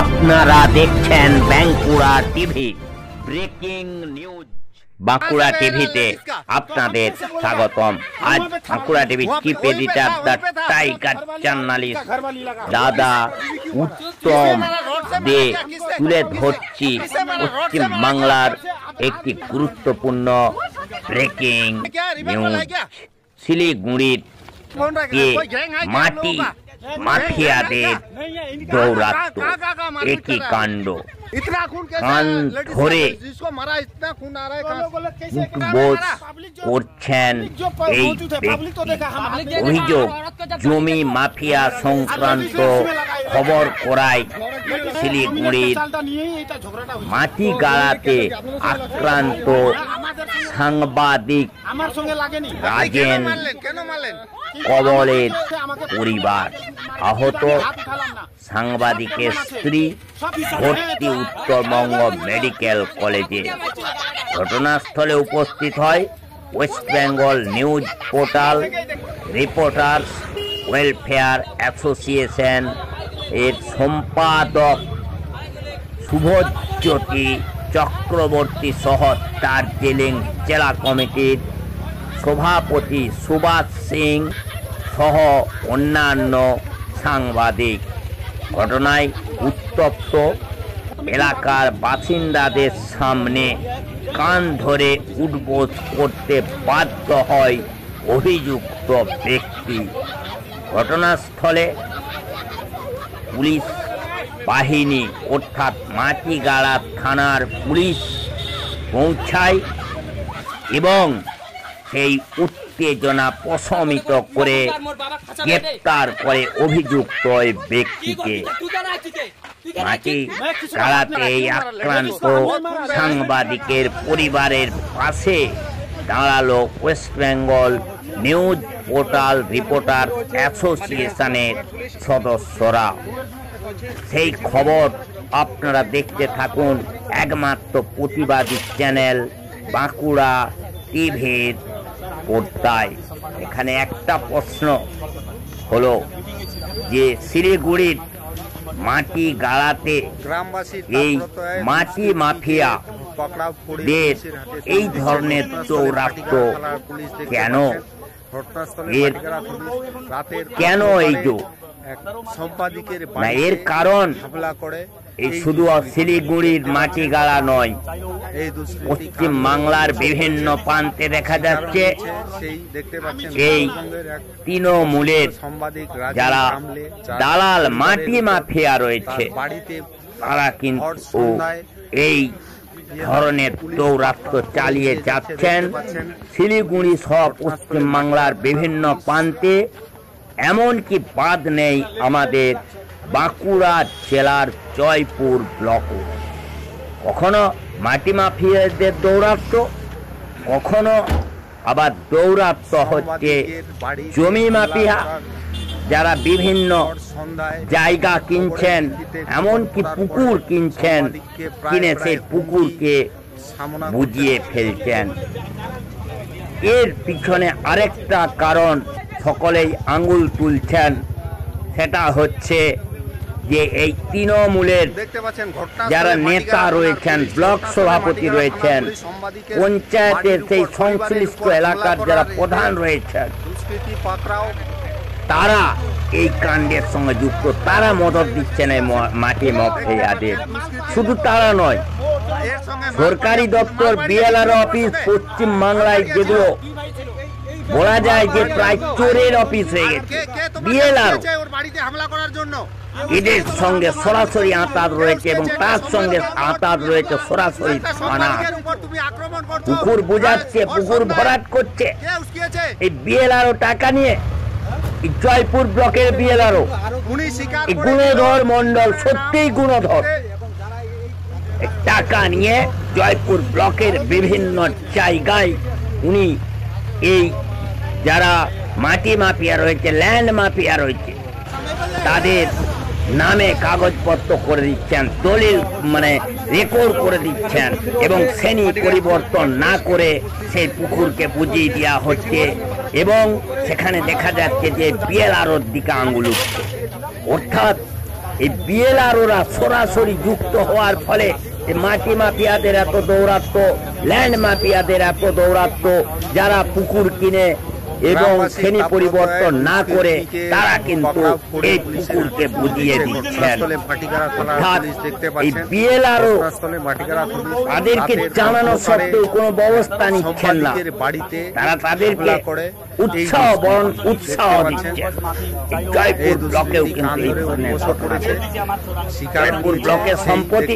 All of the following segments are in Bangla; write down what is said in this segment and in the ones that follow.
আপনারা দেখছেন Bankura TV breaking news. Bankura টিভিতে আপনাদের স্বাগতম। আজ Bankura TV chief editor the tiger journalist দাদা উত্তম দে তুলে ধরছি পশ্চিম বাংলার একটি গুরুত্বপূর্ণ ব্রেকিং নিউজ। শিলিগুড়ির মাটি মাফিয়াদের দৌরাত্ম্য, একই কাণ্ড। কান ধরে উঠবোস করছেন এই ব্যক্তি। অভিযোগ, জমি মাফিয়া সংক্রান্ত খবর করায় শিলিগুড়ির মাটি গাড়াতে আক্রান্ত সাংবাদিক রাজেন কবলের পরিবার। আহত সাংবাদিকের স্ত্রী ভর্তি উত্তরবঙ্গ মেডিকেল কলেজে। ঘটনাস্থলে উপস্থিত হয় West Bengal news portal reporters welfare association এর সম্পাদক শুভজ্যোতি চক্রবর্তী সহ দার্জিলিং জেলা কমিটির সভাপতি সুভাষ সিং সহ অন্যান্য সাংবাদিক। ঘটনায় উত্তপ্ত এলাকার বাসিন্দাদের সামনে কান ধরে উঠবোস করতে বাধ্য হয় অভিযুক্ত ব্যক্তি। ঘটনাস্থলে পুলিশ বাহিনী অর্থাৎ মাটিগাড়া থানার পুলিশ পৌঁছায় এবং সেই উত্তেজনা প্রশমিত করে গ্রেপ্তার করে অভিযুক্ত ব্যক্তিকে। মাটি গাড়াতে এই আক্রান্ত সাংবাদিকের পরিবারের পাশে দাঁড়ালো West Bengal news portal reporter অ্যাসোসিয়েশনের সদস্যরা। সেই খবর আপনারা দেখতে থাকুন একমাত্র প্রতিবাদী চ্যানেল বাঁকুড়া টিভির পর্দায়। এখানে একটা প্রশ্ন হলো যে শিলিগুড়ির মাটি গাড়াতে এই মাটি মাফিয়াদের এই ধরনের দৌরাত্ম্য কেন? কেন এই না এর কারণ এই শুধু শিলিগুড়ির মাটি গাড়া নয়, পশ্চিম বাংলার বিভিন্ন প্রান্তে দেখা যাচ্ছে এই তৃণমূলের যারা দালাল মাটি মাফিয়া রয়েছে তারা কিন্তু এই ধরনের দৌরাত্ম্য চালিয়ে যাচ্ছেন শিলিগুড়ি সহ পশ্চিম বাংলার বিভিন্ন প্রান্তে। এমনকি বাদ নেই আমাদের বাঁকুড়া জেলার জয়পুর ব্লক। কখনো মাটি মাফিয়াদের দৌরাত্ম্য, কখনো আবার দৌরাত্ম্য হচ্ছে জমি মাফিয়া যারা বিভিন্ন জায়গা কিনছেন, এমনকি পুকুর কিনছেন, কিনে সেই পুকুরকে বুঝিয়ে ফেলছেন। এর পিছনে আরেকটা কারণ সকলেই আঙুল তুলছেন, সেটা হচ্ছে যে এই তৃণমূলের যারা নেতা রয়েছেন, ব্লক সভাপতি রয়েছেন, পঞ্চায়েতের সেই সংশ্লিষ্ট এলাকার যারা প্রধান রয়েছেন, তারা এই কাণ্ডের সঙ্গে যুক্ত। তারা মদত দিচ্ছেন এই মাটি মাফিয়াদের। শুধু তারা নয়, সরকারি দপ্তর বিএলআর অফিস পশ্চিম বাংলায় যেগুলো বলা যায় যে প্রায় চোরের অফিস হয়ে গেছে, বিএলআর এদের সঙ্গে সরাসরি আঁতাত রয়েছে এবং তার সঙ্গে আঁতাত রয়েছে সরাসরি থানা। পুকুর বুঝাচ্ছে, পুকুর ভরাট করছে এই বিএলআরও টাকা নিয়ে। জয়পুর ব্লকের বিএলআরও গুণধর মন্ডল, সত্যিই গুণধর, টাকা নিয়ে জয়পুর ব্লকের বিভিন্ন জায়গায় উনি এই যারা মাটি মাফিয়া রয়েছে, ল্যান্ড মাফিয়া রয়েছে, তাদের নামে কাগজপত্র করে দিচ্ছেন, দলিল রেকর্ড করে দিচ্ছেন এবং শ্রেণী পরিবর্তন না করে সেই পুকুরকে বুঝিয়ে দেওয়া হচ্ছে এবং সেখানে দেখা যাচ্ছে যে বিএলআরওর দিকে আঙুল উঠছে। অর্থাৎ এই বিএলআরওরা সরাসরি যুক্ত হওয়ার ফলে মাটি মাফিয়াদের এত দৌরাত্ম্য, ল্যান্ড মাফিয়াদের এত দৌরাত্ম্য, যারা পুকুর কিনে এবং শ্রেণী পরিবর্তন না করে তারা কিন্তু এই পুকুরকে বুঝিয়ে দিচ্ছেন। এই বিএলআরও তাদেরকে জানানো সত্ত্বেও কোনো ব্যবস্থা নিচ্ছেন না, তারা তাদেরকে উৎসাহ দিচ্ছেন। জয়পুর ব্লকেও কিন্তু এই ধরনের ঘটনা। জয়পুর ব্লকের সম্পত্তি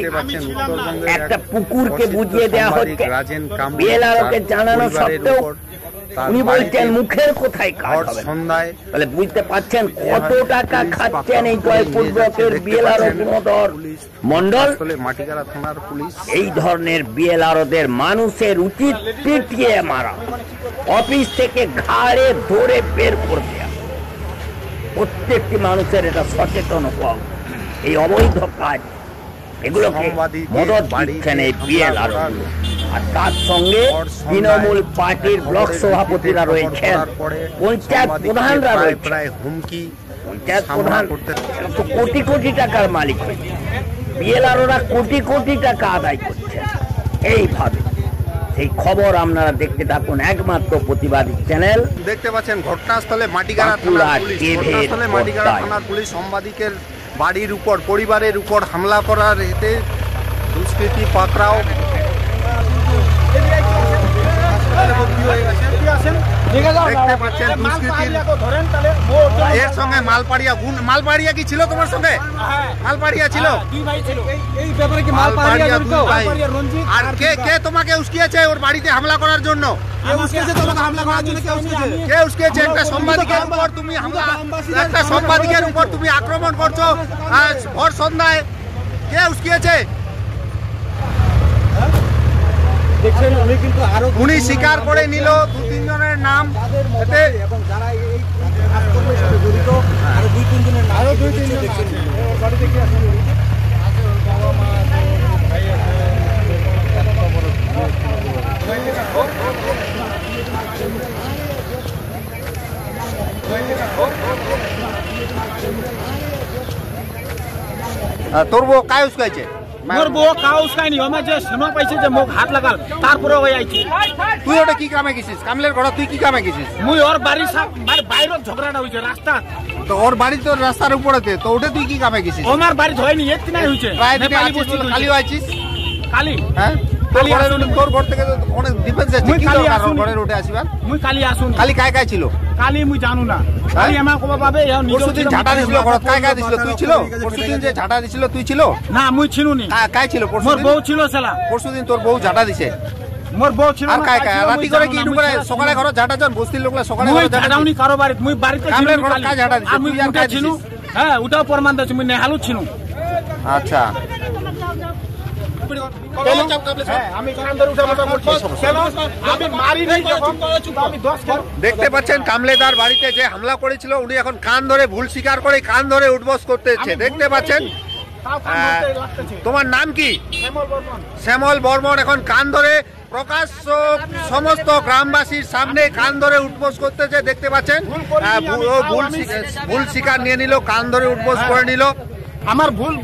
একটা পুকুরকে বুঝিয়ে দেওয়া হচ্ছে, বিএলআরওকে জানানো সত্ত্বেও উনি বলছেন মুখের কোথায় কাজ হবে। তাহলে বুঝতে পারছেন কত টাকা খাচ্ছেন এই জয়পুর ব্লকের বিএলআরও মন্ডল। এই ধরনের বিএলআরওদের মানুষের উচিত পিটিয়ে মারা, অফিস থেকে ঘাড়ে ধরে বের করে দেওয়া। প্রত্যেকটি মানুষের এটা সচেতন হওয়া, এই অবৈধ কাজ এগুলোকে মদত দিচ্ছেন এই বিএলআরও। আর তার সঙ্গে তৃণমূল পার্টির ব্লক সভাপতিরা রয়েছেন, পঞ্চায়েত প্রধানরা রয়েছেন। পঞ্চায়েত প্রধান কোটি কোটি টাকার মালিক হয়েছে, বিএলআরওরা কোটি কোটি টাকা আদায় করছেন। এইভাবে সেই খবর আপনারা দেখতে থাকুন একমাত্র প্রতিবাদী চ্যানেল। দেখতে পাচ্ছেন ঘটনাস্থলে মাটিগাড়া থানার পুলিশ সাংবাদিকের বাড়ির উপর, পরিবারের উপর হামলা করার এতে দুষ্কৃতী পাকড়াও। দেখতে পাচ্ছেন এর সঙ্গে মালপাড়িয়া কি ছিল তোমার সঙ্গে? মালপাড়িয়া ছিল। আর কে তোমাকে উস্কিয়েছে ওর বাড়িতে হামলা করার জন্য? কে উস্কিয়েছে? একটা সাংবাদিকের উপর তুমি একটা সাংবাদিকের উপর তুমি আক্রমণ করছো ভর সন্ধ্যায়। কে উস্কিয়েছে? উনি স্বীকার করে নিল 2-3 জনের নাম। তোর বউ কায় উস্কাইছে? মোর বউ কাউস কাইনি, আমি যে শোনা পাইছে যে মোক হাত লাগাল, তারপরে ওই আইছে। তুই ওটা কি কামে গেছিস? কামলের ঘর তুই কি কামে গেছিস? মুই ওর বাড়ি বাইরে ঝগড়াটা হইছে রাস্তা। তো ওর বাড়ি তো রাস্তার উপরেতে, তো ওটা তুই কি কামে গেছিস? আমার বাড়ি হয়নি, এত নাই হইছে। কালি আইছিস? কালি হ্যাঁ, তোর ঘর থেকে অনেক ডিফেন্স আছে। কি দরকার ঘরে উঠে আসিবার? মুই কালি আসুন। কালি কায় কায় ছিল? কালি মুই জানু না। কালি আমার কবা পাবে এও নিজে পরশুদিন ঝাঁটা দিছিল ঘরত, কায় কায় দিছিল? তুই ছিল? পরশুদিন যে ঝাঁটা দিছিল তুই ছিল? না মুই ছিনুনি। কায় ছিল পরশুদিন? মোর বউ ছিল শালা। পরশুদিন তোর বউ ঝাঁটা দিছে? মোর বউ ছিল। আর কায় কায় রাতি করে কি ইনু করে সকালে ঘর ঝাঁটা জন বস্তির লোকলা সকালে ঘর ঝাঁটা ঝাঁটাউনি কারো বাড়ি মুই বাড়িতে ছিল। কামলের ঘর কায় ঝাঁটা দিছে? আমি উঠা ছিনু। হ্যাঁ ওটাও প্রমাণ দিছি, মুই নেহালু ছিনু। আচ্ছা, দেখতে পাচ্ছেন কামলেদার বাড়িতে যে হামলা করেছিল উনি এখন কান ধরে ভুল স্বীকার করে কান ধরে উঠবস করতেছে। দেখতে পাচ্ছেন। তোমার নাম কি? শ্যামল বর্মন। এখন কান ধরে প্রকাশ্য সমস্ত গ্রামবাসীর সামনে কান ধরে উঠবস করতেছে। দেখতে পাচ্ছেন ভুল স্বীকার নিয়ে নিল, কান ধরে উঠবস করে নিল। আমার ভুল।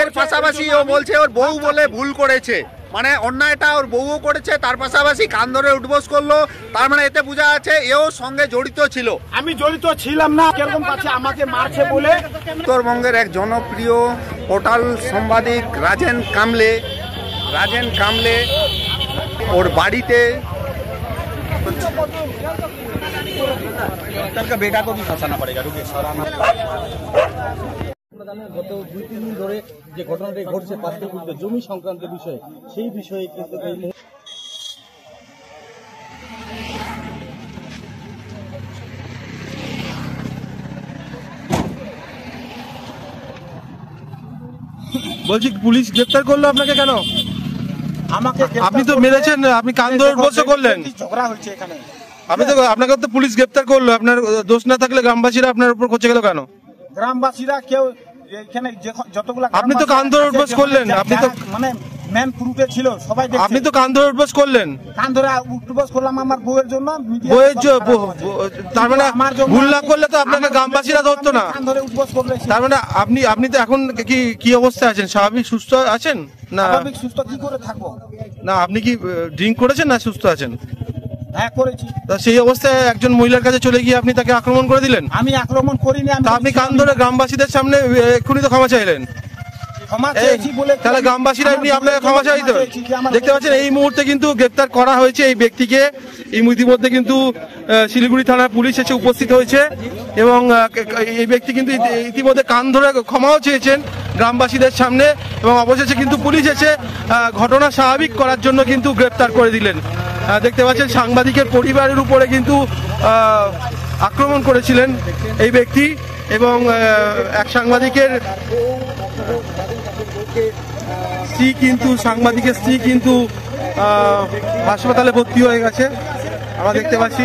এর পাশাপাশি ও বলছে ওর বউ বলে ভুল করেছে, মানে অন্যায়টা ওর বউও করেছে, তার পাশাপাশি কান ধরে উঠবস করলো। তার মানে এতে বোঝা যাচ্ছে এও সঙ্গে জড়িত ছিল। আমি জড়িত ছিলাম না, কিরকম পাচ্ছে আমাকে মারছে বলে। উত্তরবঙ্গের এক জনপ্রিয় পোর্টাল সাংবাদিক রাজেন কামলে ওর বাড়িতে বেটা কো ফাঁসানা পড়েগা। গত 2-3 দিন ধরে যে ঘটনাটি ঘটছে পার্শ্ববর্তী জমি সংক্রান্ত বিষয়ে, সেই বিষয়ে কিন্তু এই বলছি পুলিশ গ্রেফতার করলো আপনাকে কেন? আমাকে আপনি তো মেরেছেন, আপনি কান ধরে উঠবস করলেন। ঝগড়া হচ্ছে এখানে। আপনাকে তো পুলিশ গ্রেফতার করলো, আপনার দোষ না থাকলে গ্রামবাসীরা আপনার উপর খোঁচে গেল কেন? গ্রামবাসীরা কেউ এখানে যতগুলা, আপনি তো কান ধরে উঠবস করলেন, আপনি তো মানে ম্যান গ্রুপে ছিল সবাই দেখছে। আপনি তো কান ধরে উঠবস করলেন, কান ধরে উঠবস করলাম আমার বউয়ের জন্য। তার মানে ভুল না করলে তো আপনাকে গ্রামবাসীরা ধরতো না। কান ধরে উঠবস করলে তার মানে আপনি তো এখন কি অবস্থায় আছেন? স্বাভাবিক সুস্থ আছেন না? স্বাভাবিক সুস্থ কি করে থাকবো? না আপনি কি ড্রিঙ্ক করেছেন না সুস্থ আছেন? হ্যাঁ করেছি। তা সেই অবস্থায় একজন মহিলার কাছে চলে গিয়ে আপনি তাকে আক্রমণ করে দিলেন। আমি আক্রমণ করিনি। আপনি কান ধরে গ্রামবাসীদের সামনে এক্ষুনি তো ক্ষমা চাইলেন। তাহলে গ্রামবাসীরা এমনি আপনাকে ক্ষমা চাইতো। দেখতে পাচ্ছেন এই মুহূর্তে কিন্তু গ্রেপ্তার করা হয়েছে এই ব্যক্তিকে। এই ইতিমধ্যে কিন্তু শিলিগুড়ি থানার পুলিশ এসে উপস্থিত হয়েছে এবং এই ব্যক্তি কিন্তু ইতিমধ্যে কান ধরে ক্ষমাও চেয়েছেন গ্রামবাসীদের সামনে এবং অবশেষে কিন্তু পুলিশ এসে ঘটনা স্বাভাবিক করার জন্য কিন্তু গ্রেপ্তার করে দিলেন। দেখতে পাচ্ছেন সাংবাদিকের পরিবারের উপরে কিন্তু আক্রমণ করেছিলেন এই ব্যক্তি এবং এক সাংবাদিকের স্ত্রী কিন্তু হাসপাতালে ভর্তি হয়ে গেছে আমরা দেখতে পাচ্ছি।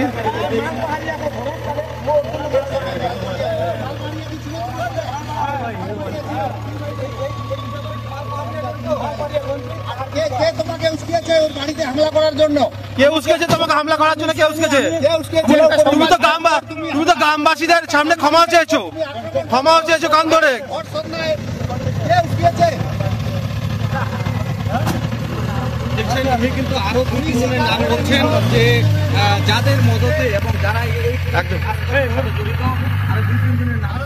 তোমাকে উস্কিয়েছে ওর বাড়িতে হামলা করার জন্য? কে উস্কেছে তোমাকে হামলা করার জন্য? কে উস্কেছে? তুমি তো গ্রামবাসীদের সামনে ক্ষমা চেয়েছো কান ধরে। দেখছেন আমি কিন্তু আরো দুটি জনের নাম করছেন যে যাদের মদতে এবং যারা একদম জড়িত আরো দুই তিনজনের নাম।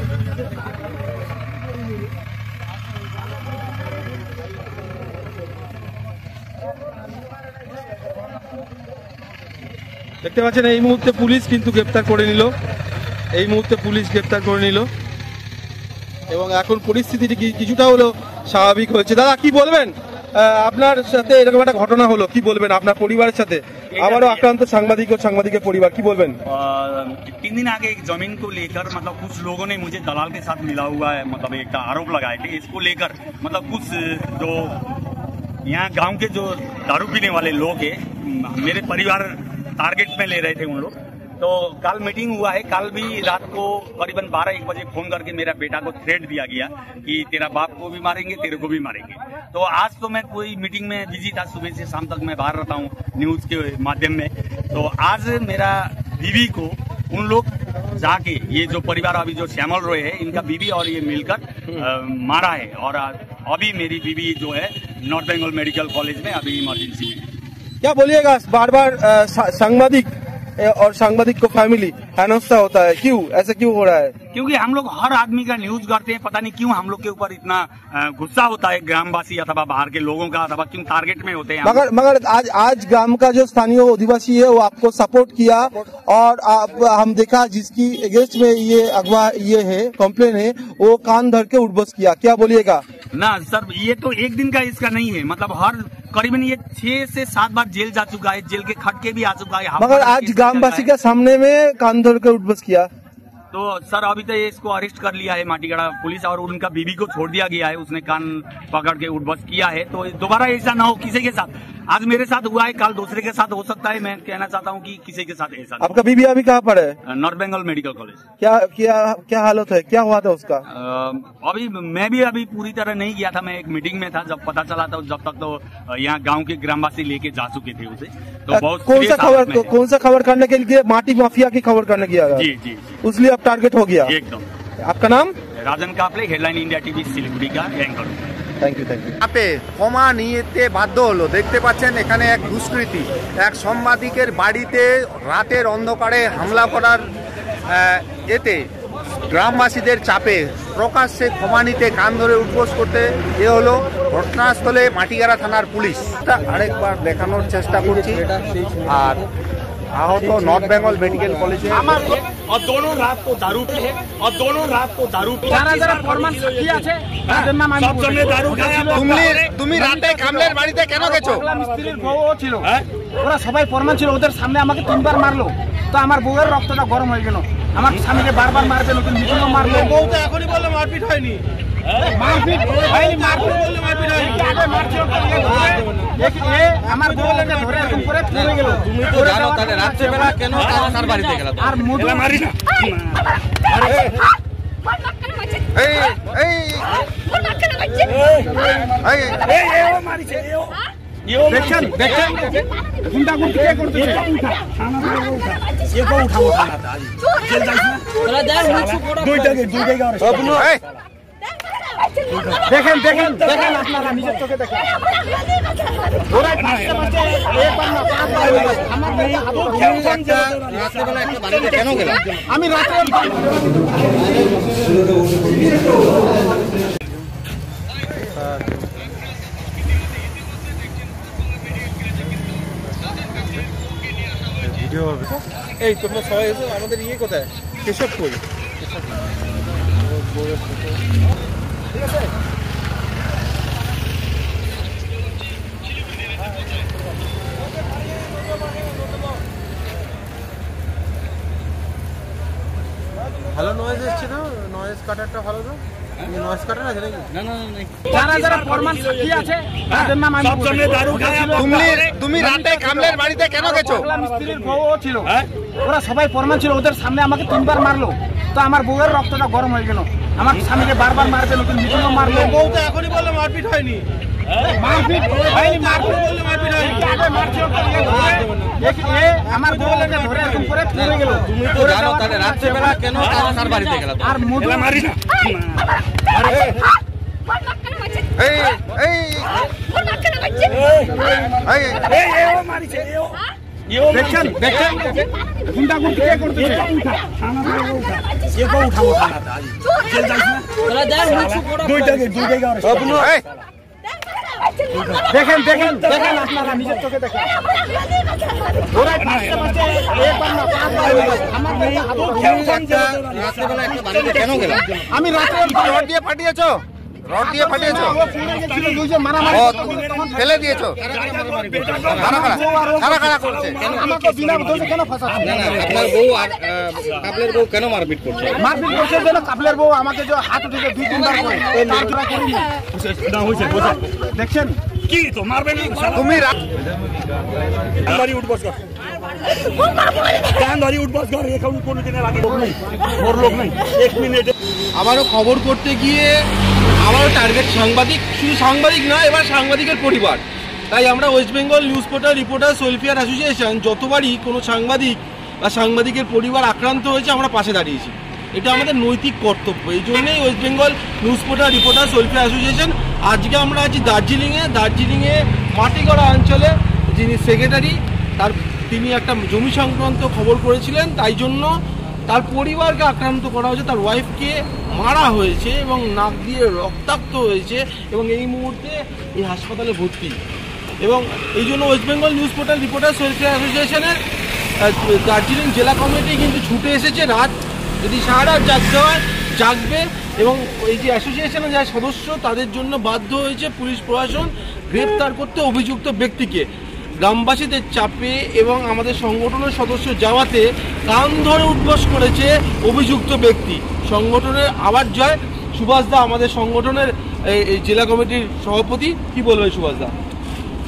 দেখতে পাচ্ছেন এই মুহূর্তে পুলিশ কিন্তু গ্রেপ্তার করে নিল এবং এখন পরিস্থিতিটি কিছুটা হলো স্বাভাবিক হয়েছে। দাদা কি বলবেন? আপনার সাথে এরকম একটা ঘটনা হলো, কি বলবেন? আপনার পরিবারের সাথে আবারও আক্রান্ত সাংবাদিक और সাংবাদিকের পরিবার, কি বলবেন? 3 दिन आगे एक जमीन को लेकर मतलब कुछ लोगों ने मुझे दलाल के साथ मिला हुआ है मतलब एक आरोप लगाए थे। इसको लेकर मतलब कुछ जो यहाँ गांव के जो दारू पीने वाले लोग हैं मेरे परिवार टारगेट में ले रहे थे उन लोग। तो कल मीटिंग हुआ है। कल भी रात को करीबन 12-1 बजे फोन करके मेरा बेटा को थ्रेट दिया गया कि तेरा बाप को भी मारेंगे, तेरे को भी मारेंगे। तो आज तो मैं कोई मीटिंग में बिजी था, सुबह से शाम तक मैं बाहर रहता हूँ न्यूज के माध्यम में। तो आज मेरा बीवी को उन लोग जाके ये जो परिवार अभी जो श्यामल रॉय है इनका बीवी और ये मिलकर मारा है और अभी मेरी बीवी जो है नॉर्थ बंगाल मेडिकल कॉलेज में अभी इमरजेंसी में। क्या बोलिएगा? बार बार सांबादिक और सांबादिक को फैमिली हेनस्था होता है, क्यों ऐसा क्यों हो रहा है? क्योंकि हम लोग हर आदमी का न्यूज करते हैं, पता नहीं क्यों हम लोग के ऊपर इतना गुस्सा होता है ग्रामवासी अथवा बाहर के लोगों का, अथवा क्यों टारगेट में होते हैं। मगर आज ग्राम का जो स्थानीय अधिवासी है वो आपको सपोर्ट किया और हम देखा जिसकी अगेंस्ट में ये अगवा ये है कंप्लेन है वो कान धर के उठबस किया, क्या बोलिएगा? ना सर ये तो एक दिन का इसका नहीं है, मतलब हर करीबन ये 6 से 7 बार जेल जा चुका है, जेल के खटके भी आ चुका है। मगर आज ग्रामवासी के सामने में कान धर के उठबस किया तो सर अभी तो इसको अरेस्ट कर लिया है माटीगढ़ा पुलिस और उनका बीवी को छोड़ दिया गया है। उसने कान पकड़ के उठबस किया है तो दोबारा ऐसा ना हो किसी के साथ। आज मेरे साथ हुआ है, कल दूसरे के साथ हो सकता है। मैं कहना चाहता हूँ कि किसी के साथ ऐसा। आपका बीवी अभी कहाँ पर है? North Bengal medical college. क्या हालत है, क्या हुआ था उसका? अभी मैं भी अभी पूरी तरह नहीं गया था, मैं एक मीटिंग में था। जब पता चला था जब तक तो यहाँ गाँव के ग्रामवासी लेके जा चुके थे उसे। तो बहुत कौन सा खबर करने के लिए? माटी माफिया की खबर करने गया? जी जी, उसलिए आप टारगेट हो गया एकदम। आपका नाम? राजन कापले, हेडलाइन इंडिया टीवी শিলিগুড়ি का एंकर। Thank you. আপে ক্ষমা নিতে বাধ্য হলো। দেখতে পাচ্ছেন এখানে এক দুষ্কৃতী এক সাংবাদিকের বাড়িতে রাতের অন্ধকারে হামলা করার এতে গ্রামবাসীদের চাপে প্রকাশ্যে ক্ষমা নিতে কান ধরে উঠবোস করতে এ হলো ঘটনাস্থলে মাটিগাড়া থানার পুলিশ। আরেকবার দেখানোর চেষ্টা করছি। আর आहत नॉर्थ बंगाल मेडिकल कॉलेज और दोनों रात को दारू पिए और दोनों रात को दारू তুমি রাতে কামলের বাড়িতে কেন গেছো? স্ত্রীর বউ ছিল, ওরা সবাই প্রমাণ ছিল, ওদের সামনে আমাকে 3 বার মারলো। তো আমার বউয়ের রক্তটা গরম হয়ে গেল। আমার স্বামীকে বারবার মারবে, নতুন মিটিংও মারলো। বউ তো এখনই বললো মারপিট হয়নি। মারপিট হয়নি, মারপিট বললে মারপিট হয়নি। আগে মারছিল আমার বউকে ধরে এরকম করে ফেলে গেল। তুমি তো জানো তাহলে রাত্রে বেলা কেন তার বাড়িতে গেল? আর মধু মারি না। এই দেখছেন দেখছেন গুন্ডাগুন্ডি কে করতেছে দেখেন দেখেন দেখেন আপনারা নিজের চোখে দেখেন আমি রাতে এই তোমরা সবাই এসো, আমাদের ইয়ে কোথায় কেশবপুর? ঠিক আছে ভালো নয়েজ এসছে না? নয়েজ কাটারটা ভালো না? নয়েজ কাটার আছে নাকি? না না না, যারা যারা প্রমাণ সাক্ষী আছে তাদের নাম আমি তুমি রাতে কামলের বাড়িতে কেন গেছো? মিস্ত্রির বউ ছিল, ওরা সবাই প্রমাণ ছিল, ওদের সামনে আমাকে 3 বার মারলো। তো আমার বউয়ের রক্তটা গরম হয়ে গেল। আমার স্বামীকে বারবার মারবে, নতুন মিঠুনও মারলো। বউ তো এখনই বললো মারপিট হয়নি। মারপিট হয়নি, মারপিট বললে মারপিট হয়নি। আগে মারছিল আমার বউকে ধরে এরকম করে পড়ে গেল। তুমি তো জানো তাহলে রাত্রেবেলা কেন তার বাড়িতে গেল? আর মধু মারি না। এই এই দেখছেন দেখছেন গুন্ডাগুন্ডি কে করতেছে দেখেন দেখেন দেখেন আপনারা নিজের চোখে দেখেন কেন গেল? আমি রাতে রড দিয়ে ফাটিয়েছো? রড দিয়ে ফাটিয়েছো? ফেলে দিয়েছো? কারা কারা করছে? আমাকে বিনা দোষে কেন ফাঁসাচ্ছে? না না, আপনার বউ আর কাবলের বউ কেন মারপিট করছে? মারপিট করছে যেন কাবলের বউ আমাকে যে হাত উঠেছে 2-3 বার করে তারপরে করিনি। দেখছেন কি তো মারবে না? তুমি গাড়ি উঠবস কর, গাড়ি উঠবস কর। এখন কোনো দিনের আগে লোক নেই, ওর লোক নেই। 1 মিনিট আবারও খবর করতে গিয়ে আবারও টার্গেট সাংবাদিক, শুধু সাংবাদিক নয়, এবার সাংবাদিকের পরিবার। তাই আমরা West Bengal news portal reporters welfare association যতবারই কোনো সাংবাদিক বা সাংবাদিকের পরিবার আক্রান্ত হয়েছে আমরা পাশে দাঁড়িয়েছি। এটা আমাদের নৈতিক কর্তব্য। এই জন্যই West Bengal news portal reporters welfare association আজকে আমরা আছি দার্জিলিংয়ে মাটিগড়া অঞ্চলে যিনি সেক্রেটারি তিনি একটা জমি সংক্রান্ত খবর করেছিলেন, তাই জন্য তার পরিবারকে আক্রান্ত করা হয়েছে, তার ওয়াইফকে মারা হয়েছে এবং নাক দিয়ে রক্তাক্ত হয়েছে এবং এই মুহূর্তে এই হাসপাতালে ভর্তি। এবং এই জন্য West Bengal news portal reporters welfare অ্যাসোসিয়েশনের দার্জিলিং জেলা কমিটি কিন্তু ছুটে এসেছে। রাত যদি সারা রাত জাগতে হয় জাগবে এবং এই যে অ্যাসোসিয়েশনের যারা সদস্য তাদের জন্য বাধ্য হয়েছে পুলিশ প্রশাসন গ্রেপ্তার করতে অভিযুক্ত ব্যক্তিকে। গ্রামবাসীদের চাপে এবং আমাদের সংগঠনের সদস্য যাওয়াতে কান ধরে উঠবস করেছে অভিযুক্ত ব্যক্তি। সংগঠনের আবার জয়। সুভাষদা আমাদের সংগঠনের এই জেলা কমিটির সভাপতি, কি বলবেন সুভাষদা?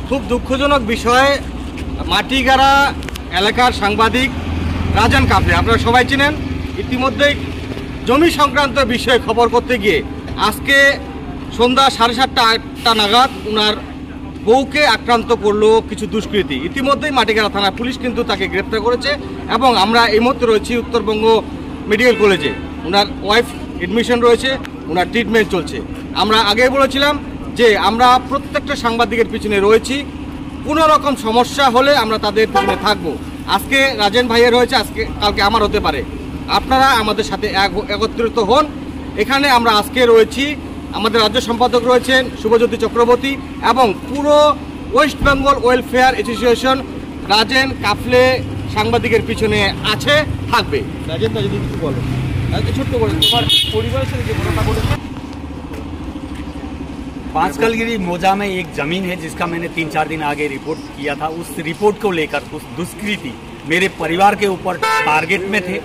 খুব দুঃখজনক বিষয়, মাটিগাড়া এলাকার সাংবাদিক রাজন কাবলে আপনারা সবাই চিনেন, ইতিমধ্যেই জমি সংক্রান্ত বিষয়ে খবর করতে গিয়ে আজকে সন্ধ্যা 7:30-8টা নাগাদ ওনার বউকে আক্রান্ত করলো কিছু দুষ্কৃতী। ইতিমধ্যেই মাটিগাড়া থানা পুলিশ কিন্তু তাকে গ্রেপ্তার করেছে এবং আমরা এই মুহূর্তে রয়েছি উত্তরবঙ্গ মেডিকেল কলেজে। ওনার ওয়াইফ এডমিশন রয়েছে, ওনার ট্রিটমেন্ট চলছে। আমরা আগেই বলেছিলাম যে আমরা প্রত্যেকটা সাংবাদিকের পিছনে রয়েছি, কোনো রকম সমস্যা হলে আমরা তাদের পিছনে থাকবো। আজকে রাজেন ভাইয়ের হয়েছে, আজকে কালকে আমার হতে পারে। আপনারা আমাদের সাথে একত্রিত হন। এখানে আমরা আজকে রয়েছি, আমাদের রাজ্য সম্পাদক রয়েছেন শুভজ্যোতি চক্রবর্তী এবং পুরো West Bengal welfare association Rajen Kafle সাংবাদিকের পিছনে আছে, থাকবে। রাজেন দা যদি কিছু বলো, ছোট্ট করে তোমার পরিবারের সাথে যে ঘটনা ঘটেছে। बांसकलगिरी मोजा में एक जमीन है जिसका मैंने 3-4 दिन आगे रिपोर्ट किया था। उस रिपोर्ट को लेकर कुछ दुष्कृती मेरे परिवार के ऊपर टारगेट में थे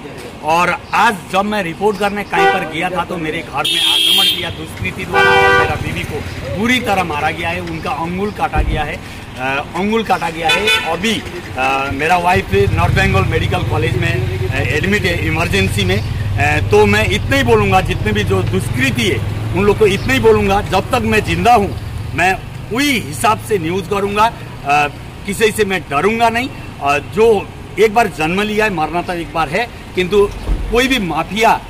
और आज जब मैं रिपोर्ट करने कहीं पर गया था तो मेरे घर में आक्रमण किया दुष्कृती द्वारा और मेरा बीवी को पूरी तरह मारा गया है, उनका अंगुल काटा गया है। अभी मेरा wife north Bengal medical college में एडमिट है इमरजेंसी में। तो मैं इतना ही बोलूँगा, जितने भी जो दुष्कृती है उन लोग को इतना ही बोलूँगा, जब तक मैं जिंदा हूँ मैं वही हिसाब से न्यूज़ करूँगा, किसी से मैं डरूंगा नहीं। जो एक बार जन्म लिया है, मरना तो एक बार है, किंतु कोई भी माफिया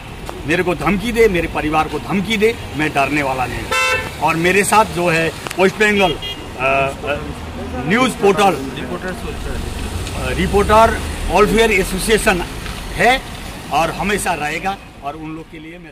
मेरे को धमकी दे, मेरे परिवार को धमकी दे, मैं डरने वाला नहीं। और मेरे साथ जो है west Bengal news portal reporter welfare association है और हमेशा रहेगा, और उन लोग के लिए मैं